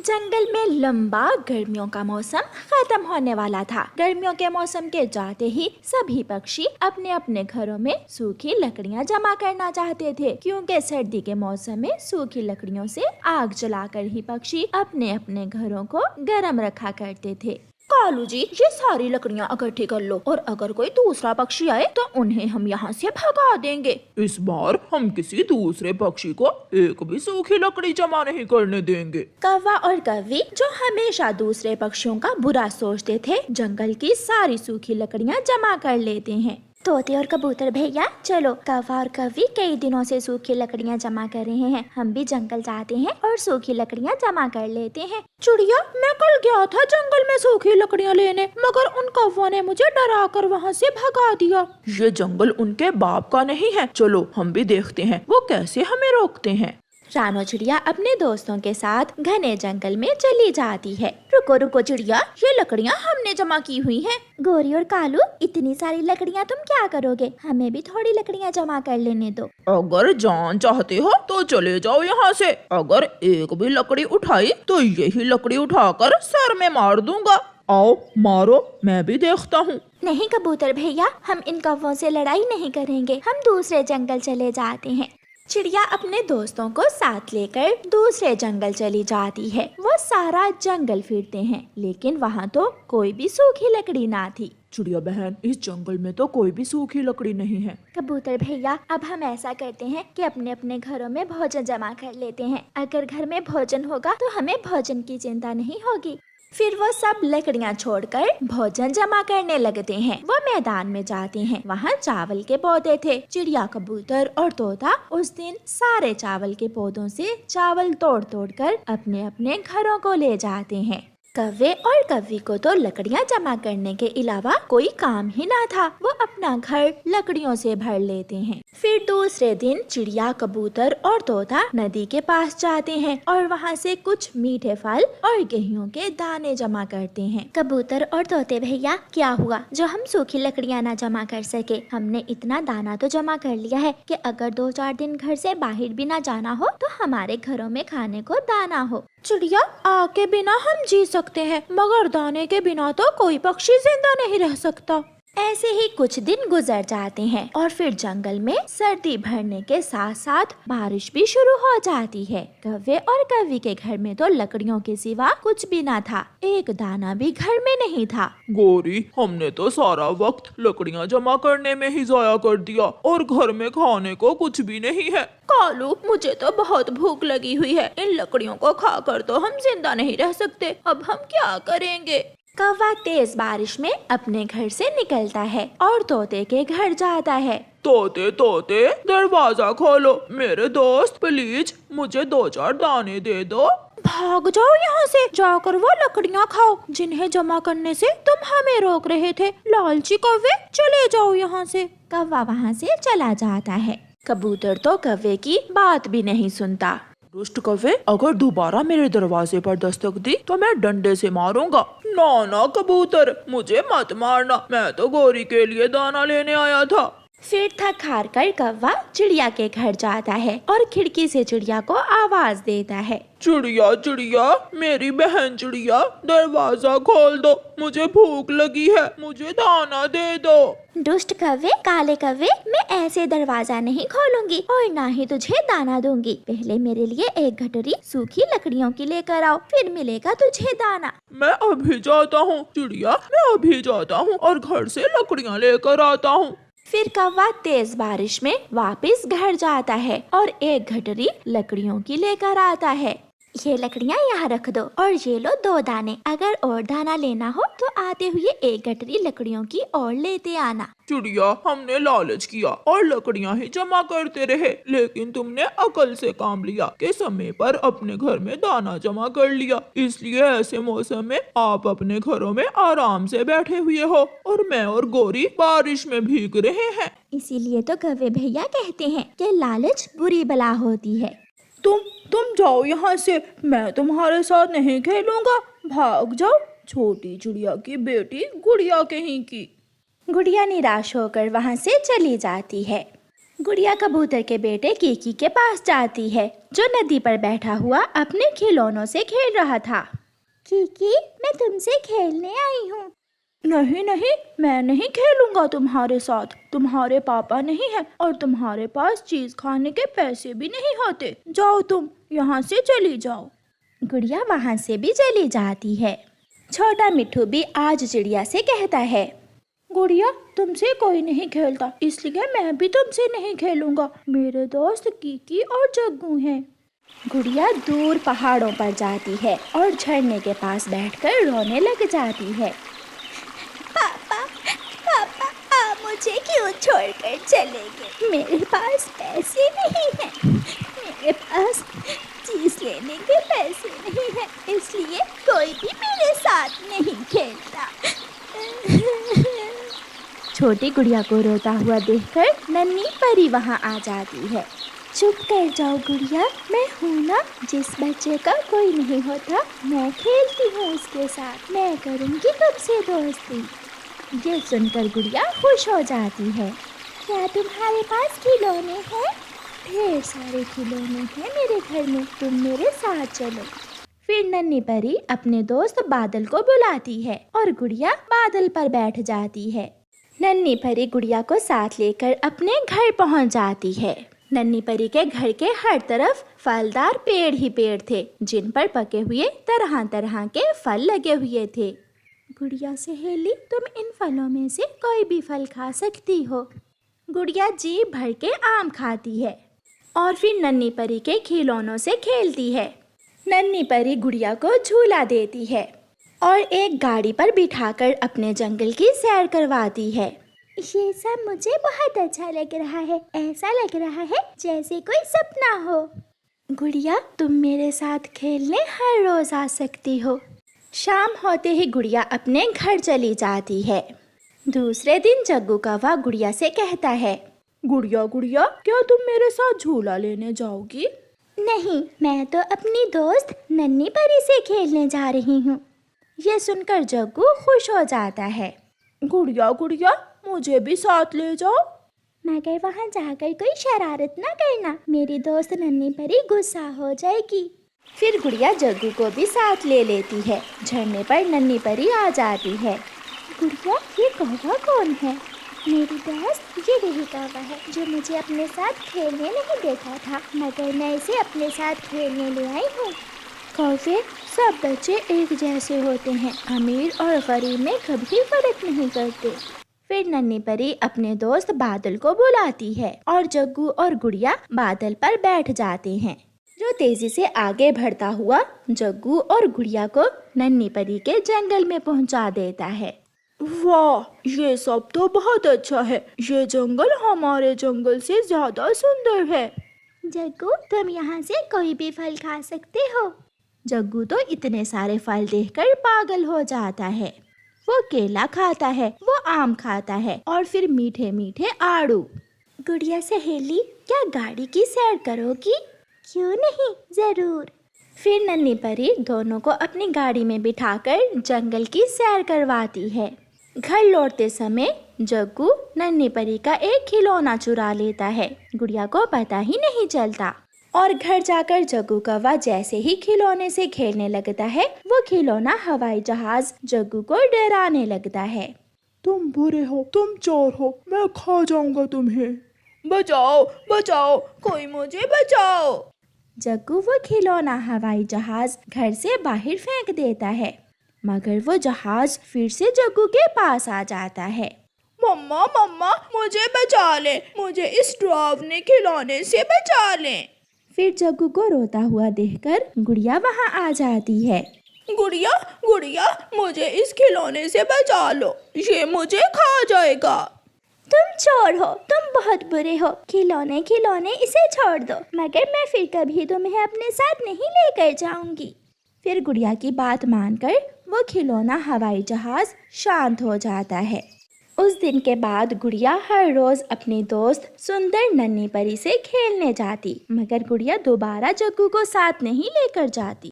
जंगल में लंबा गर्मियों का मौसम खत्म होने वाला था। गर्मियों के मौसम के जाते ही सभी पक्षी अपने अपने घरों में सूखी लकड़ियां जमा करना चाहते थे, क्योंकि सर्दी के मौसम में सूखी लकड़ियों से आग जलाकर ही पक्षी अपने अपने घरों को गर्म रखा करते थे। कालू जी, ये सारी लकड़ियाँ इकट्ठी कर लो और अगर कोई दूसरा पक्षी आए तो उन्हें हम यहाँ से भगा देंगे। इस बार हम किसी दूसरे पक्षी को एक भी सूखी लकड़ी जमा नहीं करने देंगे। कौवा और कौवी, जो हमेशा दूसरे पक्षियों का बुरा सोचते थे, जंगल की सारी सूखी लकड़ियाँ जमा कर लेते हैं। तोते और कबूतर भैया, चलो, कौवा और कौवी कई दिनों से सूखी लकड़ियाँ जमा कर रहे हैं, हम भी जंगल जाते हैं और सूखी लकड़ियाँ जमा कर लेते हैं। चिड़िया, मैं कल गया था जंगल में सूखी लकड़ियाँ लेने, मगर उन कौवों ने मुझे डरा कर वहाँ से भगा दिया। ये जंगल उनके बाप का नहीं है, चलो हम भी देखते हैं वो कैसे हमें रोकते हैं। रानो चिड़िया अपने दोस्तों के साथ घने जंगल में चली जाती है। रुको रुको चिड़िया, ये लकड़ियाँ हमने जमा की हुई हैं। गोरी और कालू, इतनी सारी लकड़ियाँ तुम क्या करोगे? हमें भी थोड़ी लकड़ियाँ जमा कर लेने दो। अगर जान चाहते हो तो चले जाओ यहाँ से। अगर एक भी लकड़ी उठाई तो यही लकड़ी उठाकर सर में मार दूंगा। आओ मारो, मैं भी देखता हूँ। नहीं कबूतर भैया, हम इन कौवों से लड़ाई नहीं करेंगे, हम दूसरे जंगल चले जाते हैं। चिड़िया अपने दोस्तों को साथ लेकर दूसरे जंगल चली जाती है। वो सारा जंगल फिरते हैं, लेकिन वहाँ तो कोई भी सूखी लकड़ी ना थी। चिड़िया बहन, इस जंगल में तो कोई भी सूखी लकड़ी नहीं है। कबूतर भैया, अब हम ऐसा करते हैं कि अपने अपने घरों में भोजन जमा कर लेते हैं। अगर घर में भोजन होगा तो हमें भोजन की चिंता नहीं होगी। फिर वो सब लकड़ियाँ छोड़कर भोजन जमा करने लगते हैं। वो मैदान में जाते हैं, वहाँ चावल के पौधे थे। चिड़िया, कबूतर और तोता उस दिन सारे चावल के पौधों से चावल तोड़ तोड़ कर अपने अपने घरों को ले जाते हैं। कौवे और कौवी को तो लकड़ियाँ जमा करने के अलावा कोई काम ही ना था। वो अपना घर लकड़ियों से भर लेते हैं। फिर दूसरे दिन चिड़िया, कबूतर और तोता नदी के पास जाते हैं और वहाँ से कुछ मीठे फल और गेहूं के दाने जमा करते हैं। कबूतर और तोते भैया, क्या हुआ जो हम सूखी लकड़ियाँ ना जमा कर सके? हमने इतना दाना तो जमा कर लिया है कि अगर 2-4 दिन घर से बाहर भी ना जाना हो तो हमारे घरों में खाने को दाना हो। चिड़िया, आग के बिना हम जी सकते हैं, मगर दाने के बिना तो कोई पक्षी जिंदा नहीं रह सकता। ऐसे ही कुछ दिन गुजर जाते हैं और फिर जंगल में सर्दी बढ़ने के साथ साथ बारिश भी शुरू हो जाती है। कौवे और कौवी के घर में तो लकड़ियों के सिवा कुछ भी ना था, एक दाना भी घर में नहीं था। गोरी, हमने तो सारा वक्त लकड़ियाँ जमा करने में ही जाया कर दिया और घर में खाने को कुछ भी नहीं है। कालू, मुझे तो बहुत भूख लगी हुई है, इन लकड़ियों को खाकर तो हम जिंदा नहीं रह सकते, अब हम क्या करेंगे? कौवा तेज बारिश में अपने घर से निकलता है और तोते के घर जाता है। तोते तोते, दरवाजा खोलो, मेरे दोस्त प्लीज मुझे 2-4 दाने दे दो। भाग जाओ यहाँ से, जाकर वो लकड़ियाँ खाओ जिन्हें जमा करने से तुम हमें रोक रहे थे। लालची कौवे, चले जाओ यहाँ से। कौवा वहाँ से चला जाता है। कबूतर तो कौवे की बात भी नहीं सुनता। दुष्ट कौवे, अगर दोबारा मेरे दरवाजे पर दस्तक दी तो मैं डंडे से मारूंगा। ना ना कबूतर, मुझे मत मारना, मैं तो गोरी के लिए दाना लेने आया था। फिर थक हार कर कौवा चिड़िया के घर जाता है और खिड़की से चिड़िया को आवाज देता है। चिड़िया चिड़िया, मेरी बहन चिड़िया, दरवाजा खोल दो, मुझे भूख लगी है, मुझे दाना दे दो। दुष्ट कौवे, काले कौवे, मैं ऐसे दरवाजा नहीं खोलूंगी और ना ही तुझे दाना दूंगी। पहले मेरे लिए एक गठरी सूखी लकड़ियों की लेकर आओ, फिर मिलेगा तुझे दाना। मैं अभी जाता हूँ चिड़िया, मैं अभी जाता हूँ और घर से लकड़ियाँ लेकर आता हूँ। फिर कौवा तेज बारिश में वापस घर जाता है और एक गठरी लकड़ियों की लेकर आता है। ये लकड़ियाँ यहाँ रख दो और ये लो 2 दाने। अगर और दाना लेना हो तो आते हुए एक गठरी लकड़ियों की और लेते आना। चिड़िया, हमने लालच किया और लकड़ियाँ ही जमा करते रहे, लेकिन तुमने अकल से काम लिया कि समय पर अपने घर में दाना जमा कर लिया। इसलिए ऐसे मौसम में आप अपने घरों में आराम से बैठे हुए हो और मैं और गोरी बारिश में भीग रहे हैं। इसीलिए तो कौवे भैया कहते हैं कि लालच बुरी बला होती है। तुम जाओ यहाँ से, मैं तुम्हारे साथ नहीं खेलूंगा, भाग जाओ। छोटी चिड़िया की बेटी गुड़िया कहीं की। गुड़िया निराश होकर वहाँ से चली जाती है। गुड़िया कबूतर के बेटे कीकी के पास जाती है, जो नदी पर बैठा हुआ अपने खिलौनों से खेल रहा था। कीकी, मैं तुमसे खेलने आई हूँ। नहीं नहीं, मैं नहीं खेलूंगा तुम्हारे साथ। तुम्हारे पापा नहीं है और तुम्हारे पास चीज खाने के पैसे भी नहीं होते। जाओ, तुम यहाँ से चली जाओ। गुड़िया वहाँ से भी चली जाती है। छोटा मिट्ठू भी आज चिड़िया से कहता है, गुड़िया, तुमसे कोई नहीं खेलता, इसलिए मैं भी तुमसे नहीं खेलूंगा। मेरे दोस्त कीकी और जग्गू हैं। गुड़िया दूर पहाड़ों पर जाती है और झरने के पास बैठकर रोने लग जाती है। पापा, पापा, आप मुझे क्यों छोड़कर चले गए? मेरे पास पैसे नहीं हैं। मेरे पास चीज लेने के पैसे नहीं हैं, इसलिए कोई भी मेरे साथ नहीं खेलता। छोटी गुड़िया को रोता हुआ देखकर नन्ही परी वहाँ आ जाती है। चुप कर जाओ गुड़िया, मैं हूँ ना। जिस बच्चे का कोई नहीं होता, मैं खेलती हूँ उसके साथ। मैं करूँगी तुमसे दोस्ती। ये सुनकर गुड़िया खुश हो जाती है। क्या तुम्हारे पास खिलौने हैं? ढेर सारे खिलौने हैं मेरे घर में, तुम मेरे साथ चलो। फिर नन्ही परी अपने दोस्त बादल को बुलाती है और गुड़िया बादल पर बैठ जाती है। नन्ही परी गुड़िया को साथ लेकर अपने घर पहुंच जाती है। नन्ही परी के घर के हर तरफ फलदार पेड़ ही पेड़ थे, जिन पर पके हुए तरह तरह के फल लगे हुए थे। गुड़िया सहेली, तुम इन फलों में से कोई भी फल खा सकती हो। गुड़िया जी भर के आम खाती है और फिर नन्ही परी के खिलौनों से खेलती है। नन्ही परी गुड़िया को झूला देती है और एक गाड़ी पर बिठाकर अपने जंगल की सैर करवाती है। ये सब मुझे बहुत अच्छा लग रहा है। ऐसा लग रहा है जैसे कोई सपना हो। गुड़िया, तुम मेरे साथ खेलने हर रोज आ सकती हो। शाम होते ही गुड़िया अपने घर चली जाती है। दूसरे दिन जग्गू कौवा गुड़िया से कहता है, गुड़िया गुड़िया, क्या तुम मेरे साथ झूला लेने जाओगी? नहीं, मैं तो अपनी दोस्त नन्ही परी से खेलने जा रही हूँ। ये सुनकर जग्गू खुश हो जाता है। गुड़िया गुड़िया, मुझे भी साथ ले जाओ। मगर वहाँ जाकर कोई शरारत ना करना, मेरी दोस्त नन्ही परी गुस्सा हो जाएगी। फिर गुड़िया जग्गू को भी साथ ले लेती है। झरने पर नन्ही परी आ जाती है। गुड़िया, ये कौवा कौन है? मेरी दोस्त, ये वही कौवा है जो मुझे अपने साथ खेलने नहीं देता था, मगर मैं इसे अपने साथ खेलने ले आई हूँ। कौवे, सब बच्चे एक जैसे होते हैं, अमीर और गरीब में कभी फर्क नहीं करते। फिर नन्ही परी अपने दोस्त बादल को बुलाती है और जग्गू और गुड़िया बादल पर बैठ जाते हैं, जो तेजी से आगे बढ़ता हुआ जग्गू और गुड़िया को नन्ही परी के जंगल में पहुंचा देता है। वाह, ये सब तो बहुत अच्छा है। ये जंगल हमारे जंगल से ज्यादा सुंदर है। जग्गू, तुम यहाँ से कोई भी फल खा सकते हो। जग्गू तो इतने सारे फल देखकर पागल हो जाता है। वो केला खाता है, वो आम खाता है और फिर मीठे मीठे आड़ू। गुड़िया सहेली, क्या गाड़ी की सैर करोगी? क्यों नहीं, जरूर। फिर नन्ही परी दोनों को अपनी गाड़ी में बिठाकर जंगल की सैर करवाती है। घर लौटते समय जग्गू नन्ही परी का एक खिलौना चुरा लेता है। गुड़िया को पता ही नहीं चलता और घर जाकर जग्गू कौवा जैसे ही खिलौने से खेलने लगता है, वो खिलौना हवाई जहाज जग्गू को डराने लगता है। तुम बुरे हो, तुम चोर हो, मैं खा जाऊंगा तुम्हें। बचाओ बचाओ, कोई मुझे बचाओ। जग्गू वो खिलौना हवाई जहाज घर से बाहर फेंक देता है, मगर वो जहाज फिर से जग्गू के पास आ जाता है। मम्मा मम्मा, मुझे बचा ले, मुझे इस डरावने खिलौने से बचा ले। फिर जग्गू को रोता हुआ देखकर गुड़िया वहाँ आ जाती है। गुड़िया गुड़िया, मुझे इस खिलौने से बचा लो, ये मुझे खा जाएगा। तुम चोर हो, तुम बहुत बुरे हो। खिलौने खिलौने, इसे छोड़ दो, मगर मैं फिर कभी तुम्हें अपने साथ नहीं लेकर जाऊंगी। फिर गुड़िया की बात मानकर वो खिलौना हवाई जहाज शांत हो जाता है। उस दिन के बाद गुड़िया हर रोज अपनी दोस्त सुंदर नन्ही परी से खेलने जाती, मगर गुड़िया दोबारा जग्गू को साथ नहीं लेकर जाती।